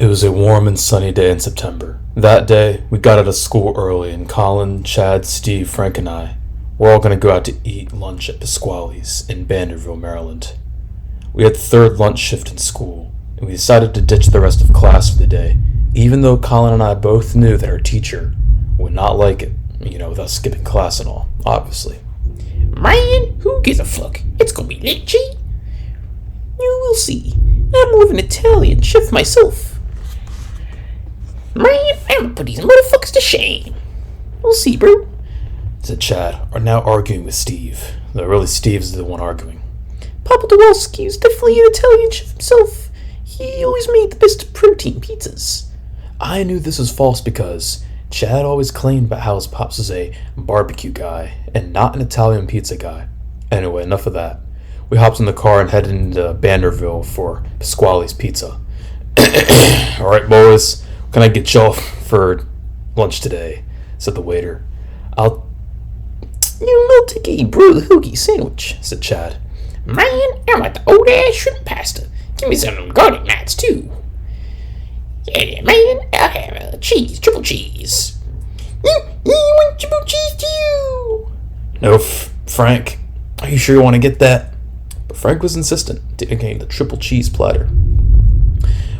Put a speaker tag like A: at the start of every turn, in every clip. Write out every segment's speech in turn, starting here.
A: It was a warm and sunny day in September. That day, we got out of school early, and Colin, Chad, Steve, Frank, and I were all going to go out to eat lunch at Pasqualle's in Vanderbilt, Maryland. We had third lunch shift in school, and we decided to ditch the rest of class for the day, even though Colin and I both knew that our teacher would not like it, with us skipping class and all, obviously.
B: Man, who gives a fuck? It's gonna be lit, G. You will see. I'm more of an Italian chef myself. Man, I'm gonna put these motherfuckers to shame. We'll see, bro,
A: said Chad, are now arguing with Steve. Though really Steve's the one arguing.
B: Papa Dowalski is definitely an Italian chef himself. He always made the best protein pizzas.
A: I knew this was false because Chad always claimed about how his pops was a barbecue guy and not an Italian pizza guy. Anyway, enough of that. We hopped in the car and headed into Vanderbilt for Pasqualle's Pizza. Alright, boys, what can I get y'all for lunch today? Said the waiter.
B: I'll take a broiled hoagie sandwich, said Chad. Man, I want the old ass shrimp pasta. Give me some of them garlic knots, too. Yeah, man, I'll have a cheese, triple cheese. You want triple cheese, too?
A: No, Frank. Are you sure you want to get that? But Frank was insistent, taking the triple cheese platter.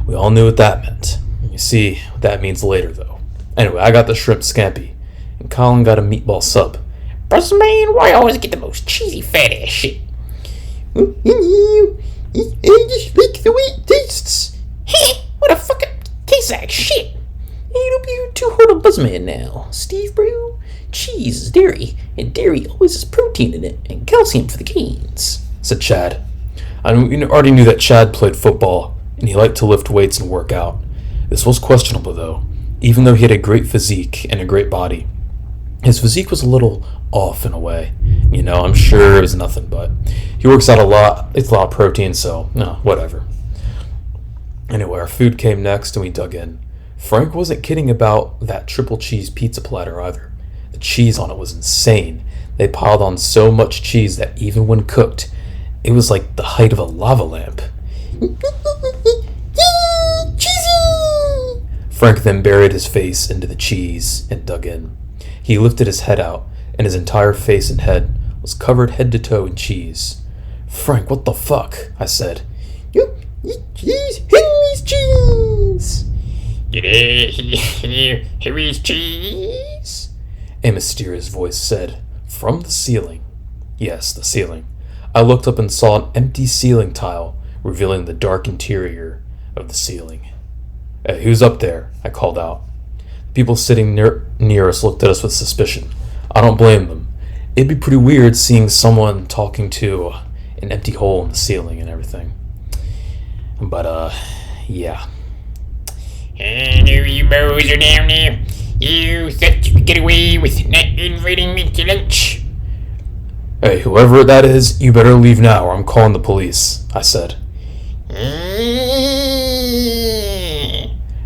A: We all knew what that meant. You see what that means later, though. Anyway, I got the shrimp scampi, and Colin got a meatball sub.
B: But man, why always get the most cheesy fat ass shit? I just like the way it tastes. What the fuck? It tastes like shit. It'll be too hard on Buzzman now, Steve, bro. Cheese is dairy, and dairy always has protein in it and calcium for the gains,
A: said Chad. I already knew that Chad played football, and he liked to lift weights and work out. This was questionable, though. Even though he had a great physique and a great body, his physique was a little off in a way. I'm sure it was nothing, but he works out a lot. It's a lot of protein, so, no, whatever. Anyway, our food came next, and we dug in. Frank wasn't kidding about that triple cheese pizza platter either. The cheese on it was insane. They piled on so much cheese that even when cooked, it was like the height of a lava lamp.
B: Cheesy!
A: Frank then buried his face into the cheese and dug in. He lifted his head out, and his entire face and head was covered head to toe in cheese. Frank, what the fuck? I said.
B: You eat cheese, Henry's cheese! Henry's cheese?
A: A mysterious voice said, from the ceiling. Yes, the ceiling. I looked up and saw an empty ceiling tile, revealing the dark interior of the ceiling. Hey, who's up there? I called out. People sitting near us looked at us with suspicion. I don't blame them. It'd be pretty weird seeing someone talking to an empty hole in the ceiling and everything. But, yeah.
B: I know you boys are down there. You thought you could get away with not inviting me to lunch?
A: Hey, whoever that is, you better leave now or I'm calling the police, I said.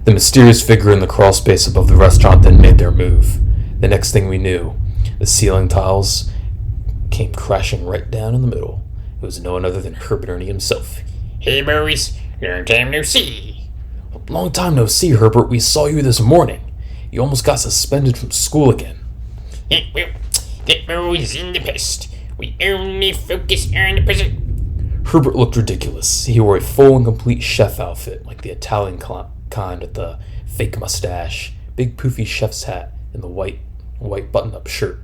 A: The mysterious figure in the crawl space above the restaurant then made their move. The next thing we knew, the ceiling tiles came crashing right down in the middle. It was no one other than Herbert Ernie himself.
B: Hey boys, long time no see.
A: Long time no see, Herbert. We saw you this morning. You almost got suspended from school again.
B: Well, that was in the past. We only focus on the present.
A: Herbert looked ridiculous. He wore a full and complete chef outfit, like the Italian kind with the fake mustache, big poofy chef's hat, and the white button-up shirt.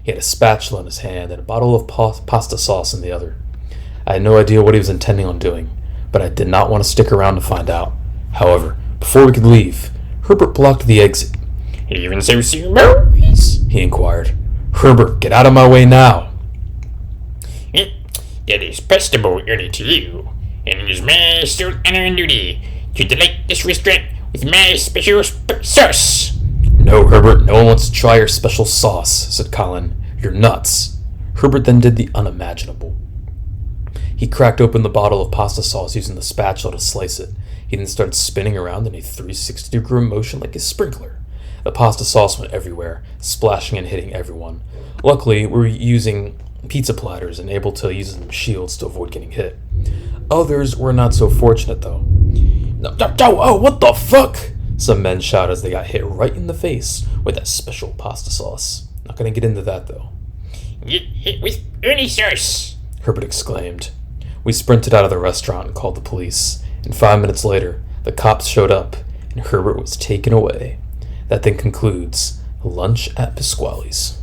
A: He had a spatula in his hand and a bottle of pasta sauce in the other. I had no idea what he was intending on doing, but I did not want to stick around to find out. However, before we could leave, Herbert blocked the exit.
B: Even so soon, boys?
A: He inquired. Herbert, get out of my way now.
B: That is possible only to you, and it is my sole honor and duty to delight this restaurant with my special sauce.
A: No, Herbert, no one wants to try your special sauce, said Colin. You're nuts. Herbert then did the unimaginable. He cracked open the bottle of pasta sauce using the spatula to slice it. He then started spinning around in a 360-degree motion like a sprinkler. The pasta sauce went everywhere, splashing and hitting everyone. Luckily, we were using pizza platters and able to use them as shields to avoid getting hit. Others were not so fortunate, though. No, oh, what the fuck? Some men shouted as they got hit right in the face with that special pasta sauce. Not gonna get into that, though.
B: Hit with Ernie sauce,
A: Herbert exclaimed. We sprinted out of the restaurant and called the police, and 5 minutes later, the cops showed up, and Herbert was taken away. That then concludes Lunch at Pasqualle's.